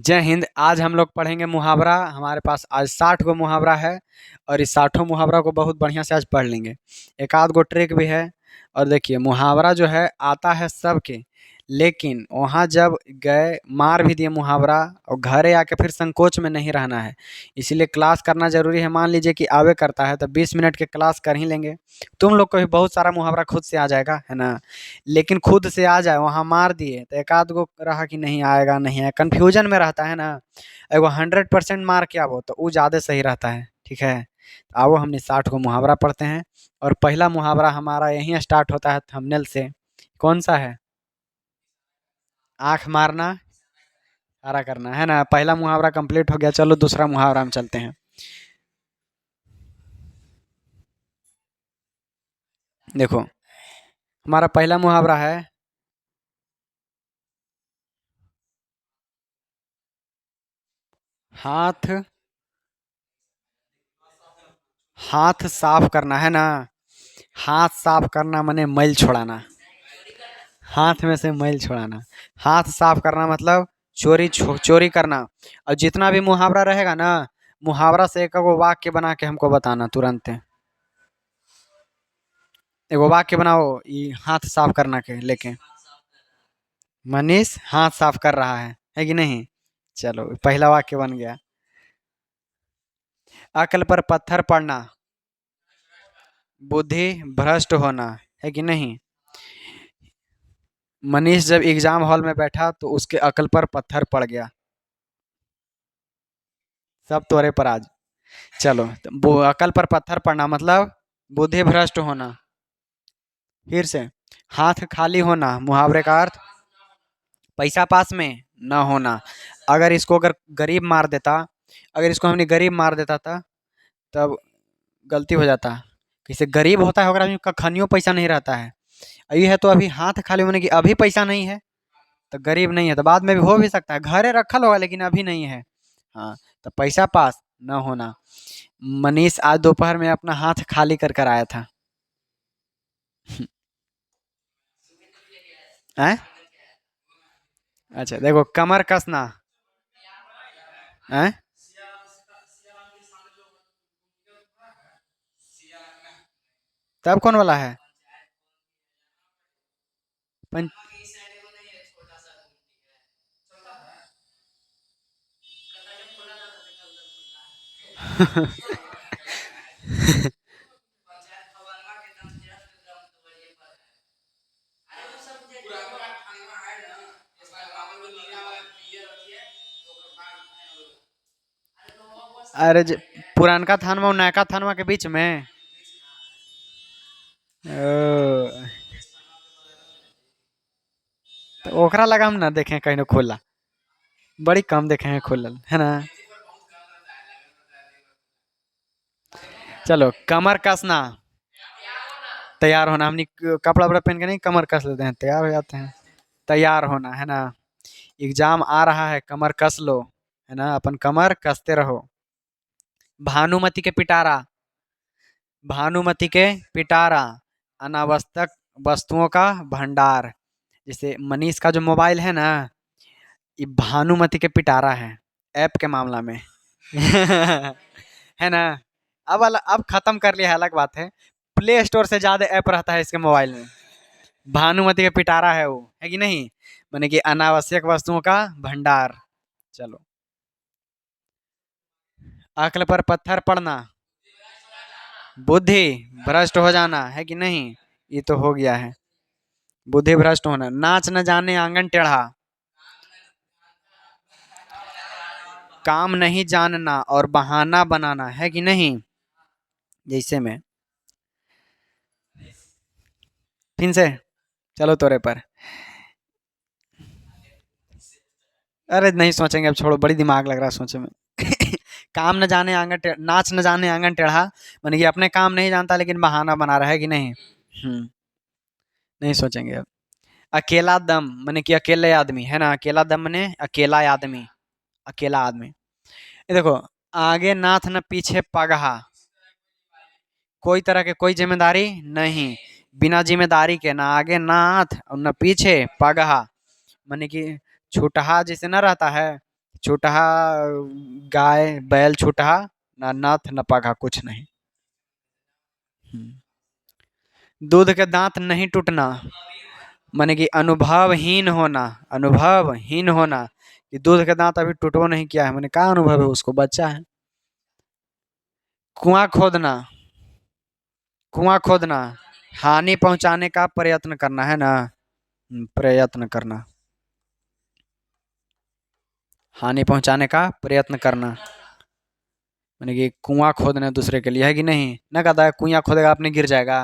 जय हिंद। आज हम लोग पढ़ेंगे मुहावरा। हमारे पास आज 60 गो मुहावरा है और इस 60 मुहावरा को बहुत बढ़िया से आज पढ़ लेंगे। एक आध गो ट्रिक भी है। और देखिए, मुहावरा जो है आता है सबके, लेकिन वहाँ जब गए मार भी दिए मुहावरा और घरे आके फिर संकोच में नहीं रहना है। इसीलिए क्लास करना जरूरी है। मान लीजिए कि आवे करता है तो 20 मिनट के क्लास कर ही लेंगे। तुम लोग को भी बहुत सारा मुहावरा खुद से आ जाएगा, है ना। लेकिन खुद से आ जाए, वहाँ मार दिए तो एक आध गो रहा कि नहीं आएगा, नहीं है, कन्फ्यूजन में रहता है ना। एगो 100% मार के आवो तो वो ज़्यादा सही रहता है। ठीक है, तो आओ हमने 60 को मुहावरा पढ़ते हैं। और पहला मुहावरा हमारा यहीं स्टार्ट होता है थंबनेल से। कौन सा है? आंख मारना, इशारा करना, है ना। पहला मुहावरा कंप्लीट हो गया। चलो दूसरा मुहावरा हम चलते हैं। देखो, हमारा पहला मुहावरा है, हाथ हाथ साफ करना, है ना। हाथ साफ करना माने मैल छोड़ाना। हाथ में से मैल छुड़ाना। हाथ साफ करना मतलब चोरी करना। और जितना भी मुहावरा रहेगा ना, मुहावरा से एक एगो वाक्य बना के हमको बताना तुरंत। एगो वाक्य बनाओ ये हाथ साफ करना के लेके। मनीष हाथ साफ कर रहा है कि नहीं। चलो पहला वाक्य बन गया। अकल पर पत्थर पड़ना, बुद्धि भ्रष्ट होना, है कि नहीं। मनीष जब एग्जाम हॉल में बैठा तो उसके अकल पर पत्थर पड़ गया। सब तोरे पर आज। चलो तो अकल पर पत्थर पड़ना मतलब बुद्धि भ्रष्ट होना। फिर से, हाथ खाली होना मुहावरे का अर्थ पैसा पास में न होना। अगर इसको अगर गरीब मार देता, अगर इसको हमने गरीब मार देता था तब गलती हो जाता। किसी गरीब होता है अगर आदमी का खनियो पैसा नहीं रहता है। ये है तो अभी हाथ खाली होने की अभी पैसा नहीं है तो गरीब नहीं है, तो बाद में भी हो भी सकता है, घरे रखल होगा लेकिन अभी नहीं है। हाँ, तो पैसा पास न होना। मनीष आज दोपहर में अपना हाथ खाली कर कर आया था। हैं? अच्छा देखो, कमर कसना। हैं? तब कौन वाला है? पं... अरे पुरानका थानमा और नयका थानमा के बीच में। ओ, तो ओकरा लगा हम ना देखे कहीं खोला। बड़ी कम देखे हैं खुलल, है ना। चलो, कमर कसना, तैयार होना। हमने कपड़ा वपड़ा पहन के नहीं कमर कस लेते हैं, तैयार हो जाते हैं। तैयार होना, है ना। एग्जाम आ रहा है, कमर कस लो, है ना, अपन कमर कसते रहो। भानुमति के पिटारा, भानुमति के पिटारा, अनावश्यक वस्तुओं का भंडार। जैसे मनीष का जो मोबाइल है ना, ये भानुमति के पिटारा है ऐप के मामला में। है ना। अब खत्म कर लिया है, अलग बात है। प्ले स्टोर से ज्यादा ऐप रहता है इसके मोबाइल में। भानुमति का पिटारा है वो, है कि नहीं। माने कि अनावश्यक वस्तुओं का भंडार। चलो, अक्ल पर पत्थर पड़ना, बुद्धि भ्रष्ट हो जाना, है कि नहीं। ये तो हो गया है। बुद्धि भ्रष्ट होना। नाच न जाने आंगन टेढ़ा, काम नहीं जानना और बहाना बनाना, है कि नहीं। जैसे में फिर से, चलो तोरे पर। अरे नहीं सोचेंगे, अब छोड़ो, बड़ी दिमाग लग रहा है सोचे में। काम न जाने आंगन नाच न जाने आंगन टेढ़ा, माने कि अपने काम नहीं जानता लेकिन बहाना बना रहा है कि नहीं। नहीं सोचेंगे अब। अकेला दम माने कि अकेले आदमी, है ना। अकेला दम माने अकेला आदमी, अकेला आदमी। ये देखो, आगे नाथ न पीछे पगहा, कोई तरह के कोई जिम्मेदारी नहीं। बिना जिम्मेदारी के ना आगे नाथ और न पीछे पगहा, माने कि छुटहा जैसे ना रहता है छूटहा गाय बैल छूटहा, ना नाथ न पाघा कुछ नहीं। दूध के दांत नहीं टूटना, माने कि अनुभवहीन होना, अनुभवहीन होना कि दूध के दांत अभी टूटो नहीं किया है, मैंने कहा अनुभव है उसको, बच्चा है। कुआं खोदना, कुआं खोदना हानि पहुंचाने का प्रयत्न करना है ना, प्रयत्न करना, हानि पहुंचाने का प्रयत्न करना, माने कि कुआं खोदना दूसरे के लिए, है कि नहीं, ना कहता है कुआं खोदेगा अपने गिर जाएगा।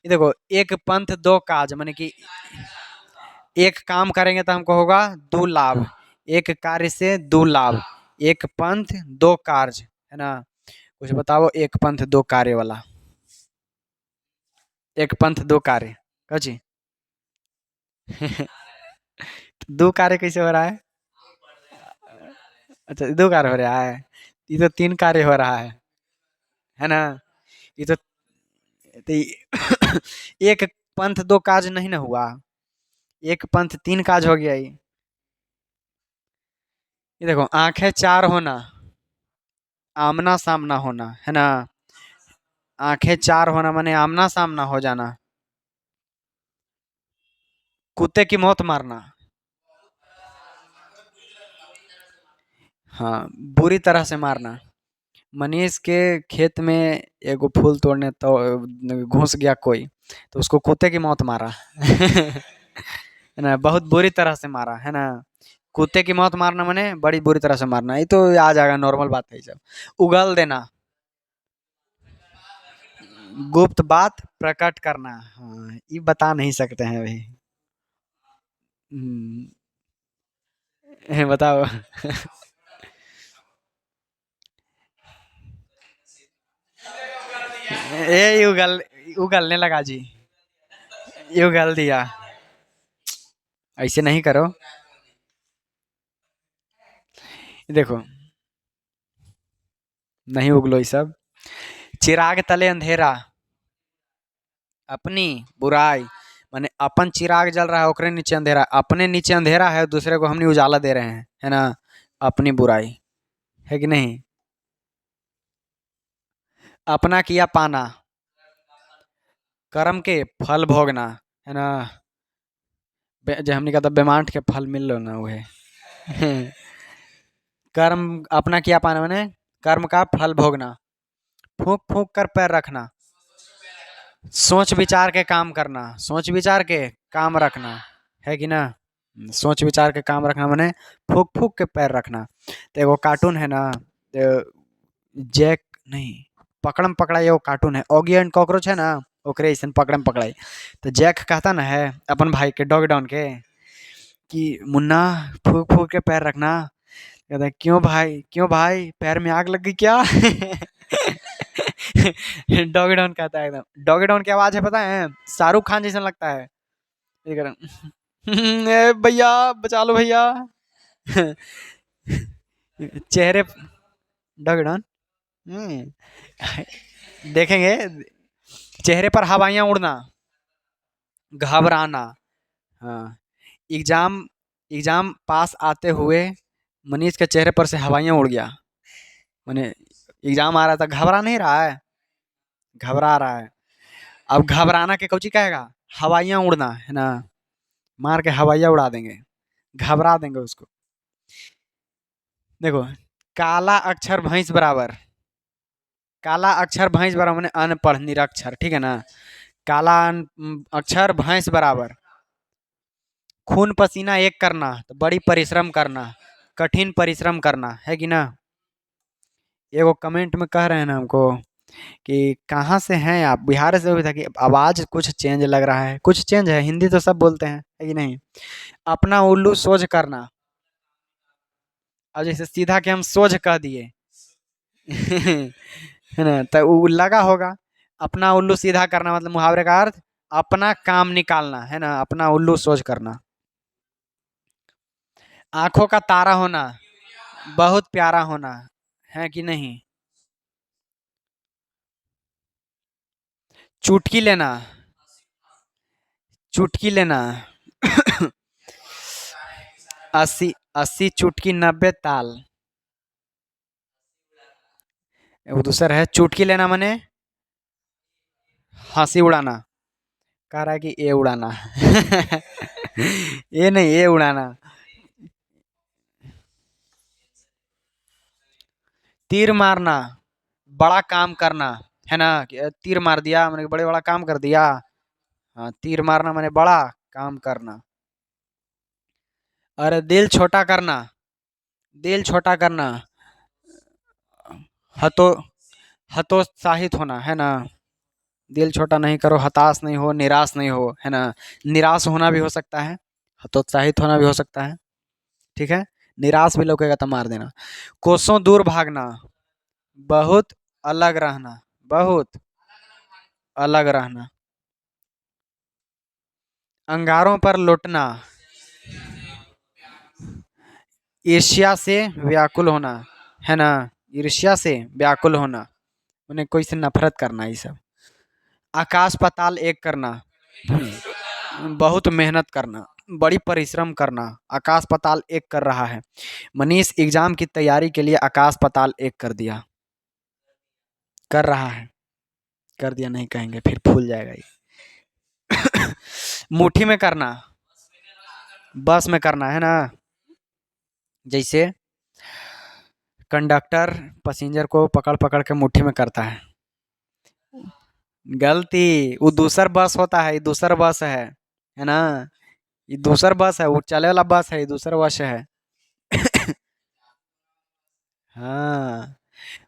ये देखो, एक पंथ दो काज, माने कि एक काम करेंगे तो हमको होगा दो लाभ, एक कार्य से दो लाभ, एक पंथ दो कार्य, है ना। कुछ बताओ एक पंथ दो कार्य वाला, एक पंथ दो कार्य कची। दो कार्य कैसे हो रहा है? अच्छा, दो कार्य हो रहा है, ये तो तीन कार्य हो रहा है ना। ये तो एक पंथ दो काज नहीं ना हुआ, एक पंथ तीन काज हो गया ये देखो, आंखें चार होना, आमना सामना होना, है ना। आंखें चार होना माने आमना सामना हो जाना। कुत्ते की मौत मारना, हाँ, बुरी तरह से मारना। मनीष के खेत में एगो फूल तोड़ने तो घुस गया कोई, तो उसको कुत्ते की मौत मारा। है ना, बहुत बुरी तरह से मारा, है ना। कुत्ते की मौत मारना माने बड़ी बुरी तरह से मारना, ये तो आ जाएगा, नॉर्मल बात है ये सब। उगल देना, गुप्त बात प्रकट करना, हाँ ये बता नहीं सकते हैं भाई। बताओ। ये उगलने लगा जी, ये उगल दिया, ऐसे नहीं करो। देखो, नहीं उगलो ये सब। चिराग तले अंधेरा, अपनी बुराई, माने अपन चिराग जल रहा है ओकरे नीचे अंधेरा, अपने नीचे अंधेरा है, दूसरे को हमने उजाला दे रहे हैं, है ना। अपनी बुराई, है कि नहीं। अपना किया पाना, कर्म के फल भोगना, है ना। जो हमने कहा था बेमांट के फल मिल लो ना वह। कर्म, अपना किया पाना माने कर्म का फल भोगना। फूंक फूंक कर पैर रखना, सोच विचार के काम करना, सोच विचार के काम रखना, है कि ना। सोच विचार के काम रखना माने फूक फूक के पैर रखना। तो एगो कार्टून है ना, जैक नहीं, पकड़म पकड़ाई एगो कार्टून है, ऑगी एंड कॉकरोच, है ना। ओकरे ऐसे पकड़म पकड़ाई, तो जैक कहता ना है अपन भाई के डॉग डाउन के कि मुन्ना फूक फूक के पैर रखना। कहता है क्यों भाई पैर में आग लग गई क्या। डॉग डाउन कहता है, एकदम डॉग डाउन की आवाज है पता है, शाहरुख खान जैसा लगता है। ये कर, ए भैया बचा लो भैया। चेहरे, डॉग डाउन, देखेंगे, चेहरे पर हवाइयां उड़ना, घबराना, हाँ। एग्जाम, एग्जाम पास आते हुए मनीष के चेहरे पर से हवाइयां उड़ गया, मैंने एग्जाम आ रहा था, घबरा नहीं रहा है, घबरा रहा है। अब घबराना के कौची कहेगा, हवाइयां उड़ना, है ना। मार के हवाइयां उड़ा देंगे, घबरा देंगे उसको। देखो, काला अक्षर भैंस बराबर, काला अक्षर भैंस बराबर माने अनपढ़ निरक्षर, ठीक है ना। काला अक्षर भैंस बराबर। खून पसीना एक करना तो बड़ी परिश्रम करना, कठिन परिश्रम करना, है कि ना। एगो कमेंट में कह रहे हैं ना हमको कि कहाँ से हैं आप, बिहार से भी था कि आवाज कुछ चेंज लग रहा है, कुछ चेंज है, हिंदी तो सब बोलते हैं, है कि नहीं। अपना उल्लू सोझ करना, अब जैसे सीधा के हम सोझ कह दिए। है ना, तो वो लगा होगा। अपना उल्लू सीधा करना मतलब मुहावरे का अर्थ अपना काम निकालना, है ना, अपना उल्लू सोझ करना। आंखों का तारा होना, बहुत प्यारा होना, है कि नहीं। चुटकी लेना, चुटकी लेना। अस्सी, 80 चुटकी 90 ताल। वो दूसरा है चुटकी लेना मने हंसी उड़ाना। कह रहा है कि ये उड़ाना। ये नहीं, ये उड़ाना। तीर मारना, बड़ा काम करना, है ना? कि तीर मार दिया मैंने, बड़े बड़ा काम कर दिया। हाँ, तीर मारना मैंने बड़ा काम करना। और दिल छोटा करना, दिल छोटा करना, हतो हतोत्साहित होना, है ना? दिल छोटा नहीं करो, हताश नहीं हो, निराश नहीं हो, है ना? निराश होना भी हो सकता है, हतोत्साहित होना भी हो सकता है। ठीक है, निराश भी लगेगा तो मार देना। कोसों दूर भागना, बहुत अलग रहना, बहुत अलग रहना। अंगारों पर लौटना, ईर्ष्या से व्याकुल होना, है ना? ईर्ष्या से व्याकुल होना, उन्हें कोई से नफरत करना, ये सब। आकाश पाताल एक करना, बहुत मेहनत करना, बड़ी परिश्रम करना। आकाश पाताल एक कर रहा है, मनीष एग्जाम की तैयारी के लिए आकाश पाताल एक कर दिया, कर रहा है। कर दिया नहीं कहेंगे, फिर भूल जाएगा ये। मुट्ठी में करना, बस में करना, है ना? जैसे कंडक्टर पैसेंजर को पकड़ पकड़ के मुट्ठी में करता है। गलती, वो दूसर बस होता है, ये दूसर बस है ना? ये दूसर बस है, वो चले वाला बस है, ये दूसर बस है। हाँ,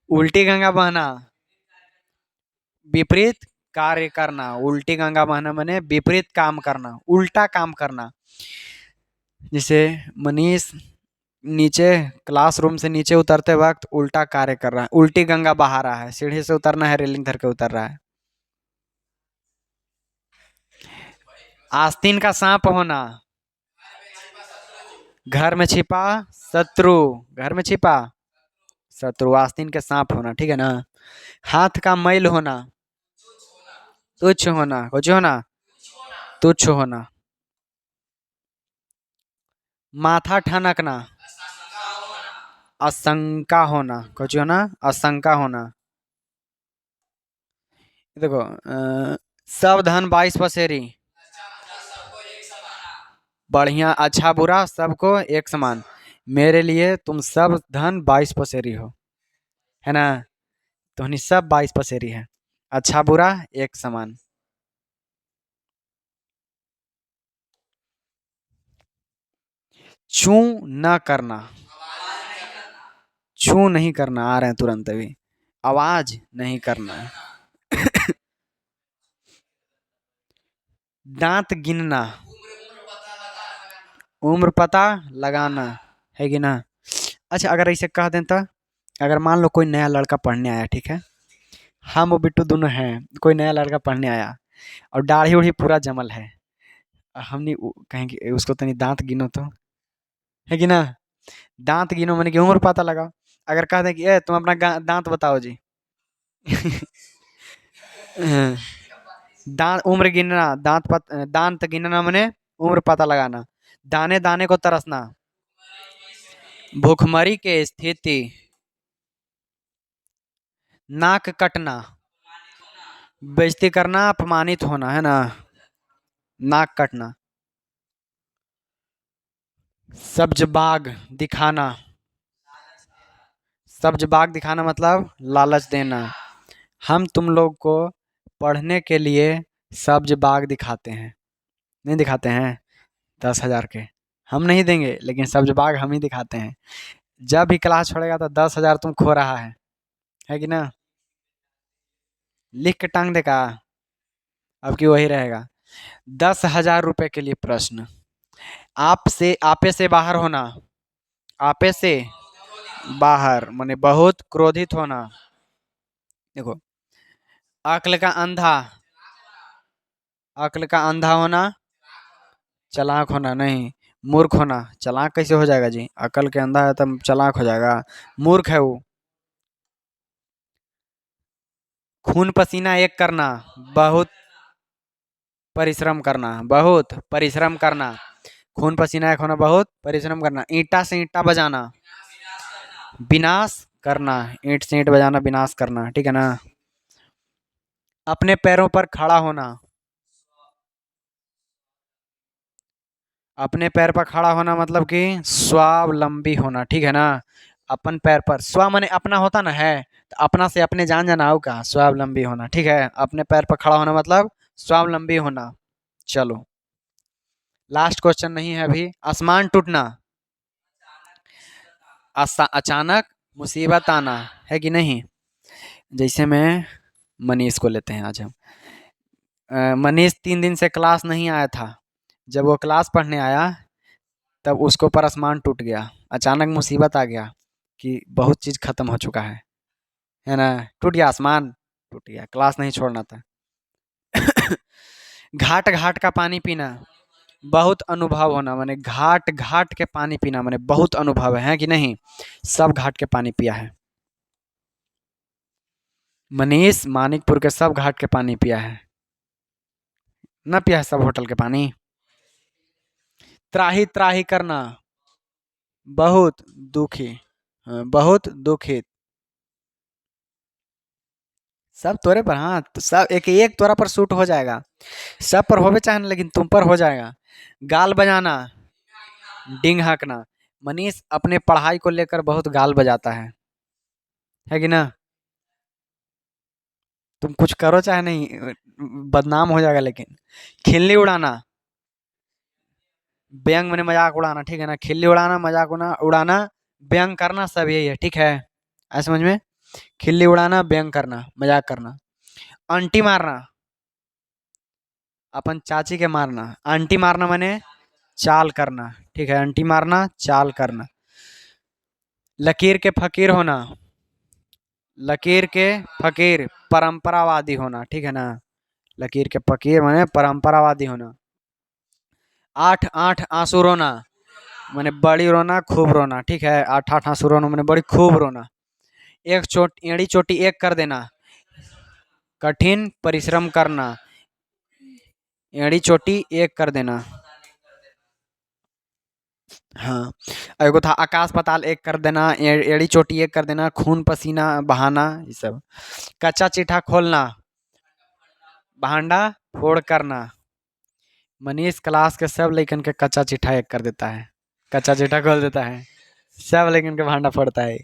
उल्टी गंगा बहना, विपरीत कार्य करना। उल्टी गंगा बहना मैंने विपरीत काम करना, उल्टा काम करना। जैसे मनीष नीचे क्लासरूम से नीचे उतरते वक्त उल्टा कार्य कर रहा है, उल्टी गंगा बहा रहा है, सीढ़ी से उतरना है, रेलिंग धर के उतर रहा है। आस्तीन का सांप होना, घर में छिपा शत्रु, घर में छिपा शत्रु, आस्तीन के सांप होना, ठीक है ना? हाथ का मैल होना, तुच्छ होना, कुछ होना, तुच्छ होना। माथा ठनकना, आशंका होना, कुछ होना, आशंका होना। देखो सब धन 22 पसेरी, बढ़िया अच्छा बुरा सबको एक समान। मेरे लिए तुम सब धन 22 पसेरी हो, है ना? तो सब 22 पसेरी है, अच्छा बुरा एक समान। चू न करना, छू नहीं करना, आ रहे हैं तुरंत अभी। आवाज नहीं करना है। दांत गिनना, उम्र पता लगाना, है कि ना? अच्छा, अगर ऐसे कह दें तो, अगर मान लो कोई नया लड़का पढ़ने आया, ठीक है? हम वो बिट्टू दोनों हैं, कोई नया लड़का पढ़ने आया और दाढ़ी उढ़ी पूरा जमल है। हमने कहेंगे उसको तनी दांत गिनो तो, है कि ना? दांत गिनो मैंने कि उम्र पता लगाओ। अगर कह दें कि ए तुम अपना दांत बताओ जी। दांत उम्र गिनना, दांत गिनना मैंने उम्र पता लगाना। दाने दाने को तरसना, भूखमरी के स्थिति। नाक कटना, बेइज्जती करना, अपमानित होना, है ना? नाक कटना। सब्ज बाग दिखाना, सब्ज बाग दिखाना मतलब लालच देना। हम तुम लोग को पढ़ने के लिए सब्ज बाग दिखाते हैं, नहीं दिखाते हैं? 10,000 के हम नहीं देंगे, लेकिन सब्ज बाग हम ही दिखाते हैं। जब भी क्लास छोड़ेगा तो 10,000 तुम खो रहा है कि ना? लिख के टांग देगा, अब की वही रहेगा। 10,000 रुपए के लिए प्रश्न। आपसे आपे से बाहर होना, आपे से बाहर माने बहुत क्रोधित होना। देखो, अक्ल का अंधा, अक्ल का अंधा होना, चालाक होना नहीं, मूर्ख होना। चालाक कैसे हो जाएगा जी? अकल के अंधा है तब चालाक हो जाएगा, मूर्ख है वो। खून पसीना एक करना, बहुत परिश्रम करना, बहुत परिश्रम करना। खून पसीना एक होना, बहुत परिश्रम करना। ईंटा से ईंटा बजाना, विनाश करना। ईंट से ईंट बजाना, विनाश करना, ठीक है ना। अपने पैरों पर खड़ा होना, अपने पैर पर खड़ा होना मतलब कि स्वावलंबी होना, ठीक है ना। अपन पैर पर, स्व माने अपना होता ना, है तो अपना से अपने जान जाना हो का स्वावलंबी होना, ठीक है। अपने पैर पर खड़ा होना मतलब स्वावलंबी होना। चलो लास्ट क्वेश्चन नहीं है अभी। आसमान टूटना, अचानक मुसीबत आना, है कि नहीं। जैसे मैं मनीष को लेते हैं आज हम। मनीष 3 दिन से क्लास नहीं आया था। जब वो क्लास पढ़ने आया तब उसके ऊपर आसमान टूट गया, अचानक मुसीबत आ गया कि बहुत चीज़ खत्म हो चुका है ना। टूट गया आसमान, टूट गया, क्लास नहीं छोड़ना था। घाट घाट का पानी पीना, बहुत अनुभव होना, माने घाट घाट के पानी पीना माने बहुत अनुभव है कि नहीं। सब घाट के पानी पिया है। मनीष मानिकपुर के सब घाट के पानी पिया है, न पिया है सब होटल के पानी। त्राही त्राही करना, बहुत दुखी, बहुत दुखित। सब तोरे पर, हाँ तो सब एक एक तोरा पर सूट हो जाएगा। सब पर होवे चाहे ना, लेकिन तुम पर हो जाएगा। गाल बजाना, डिंग हाँकना। मनीष अपने पढ़ाई को लेकर बहुत गाल बजाता है कि ना। तुम कुछ करो चाहे नहीं, बदनाम हो जाएगा। लेकिन खिल्ली उड़ाना, व्यंग मैंने मजाक उड़ाना, ठीक है ना। खिल्ली उड़ाना, मजाक उड़ाना, व्यंग करना, सब यही है, ठीक है। ऐसे समझ में, खिल्ली उड़ाना, व्यंग करना, मजाक करना। आंटी मारना, अपन चाची के मारना। आंटी मारना मैंने चाल करना, ठीक है। आंटी मारना, चाल करना। लकीर के फकीर होना, लकीर के फकीर परंपरावादी होना, ठीक है ना। लकीर के फकीर माने परंपरावादी होना। आठ आठ आंसू रोना, माने बड़ी रोना, खूब रोना, ठीक है। आठ आठ आंसू रोना माने बड़ी खूब रोना। एक चोट एड़ी चोटी एक कर देना, कठिन परिश्रम करना। एड़ी चोटी एक कर देना, हाँ। एगो था आकाश पाताल एक कर देना, एड़ी चोटी एक कर देना, खून पसीना बहाना, ये सब। कच्चा चिट्ठा खोलना, भांडा फोड़ करना। मनीष क्लास के सब लइकन के कच्चा चिट्ठा एक कर देता है, कच्चा चिट्ठा खोल देता है, सब लइकन के भांडा फोड़ता है।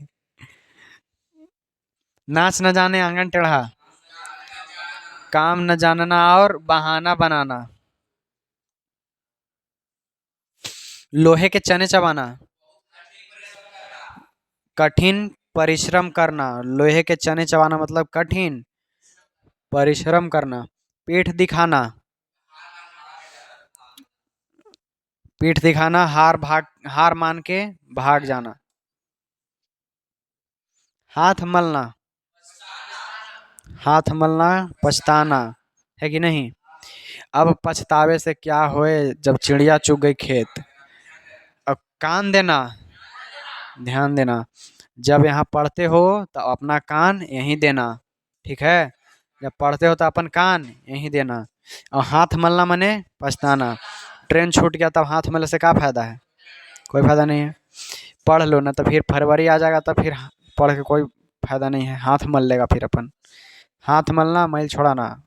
नाच न जाने आंगन टेढ़ा, काम न जानना और बहाना बनाना। लोहे के चने चबाना, कठिन परिश्रम करना। लोहे के चने चबाना मतलब कठिन परिश्रम करना। पीठ दिखाना, पीठ दिखाना, हार मान के भाग जाना। हाथ मलना, हाथ मलना पछताना, है कि नहीं। अब पछतावे से क्या होए, जब चिड़िया चुग गई खेत। अब कान देना, ध्यान देना। जब यहाँ पढ़ते हो तो अपना कान यहीं देना, ठीक है। जब पढ़ते हो तो अपन कान यहीं देना। और हाथ मलना मने पछताना। ट्रेन छूट गया तब हाथ मलने से क्या फायदा है, कोई फायदा नहीं है। पढ़ लो ना, तो फिर फरवरी आ जाएगा तो फिर पढ़ के कोई फायदा नहीं है। हाथ मल लेगा फिर अपन, हाथ मलना मैल छोड़ाना।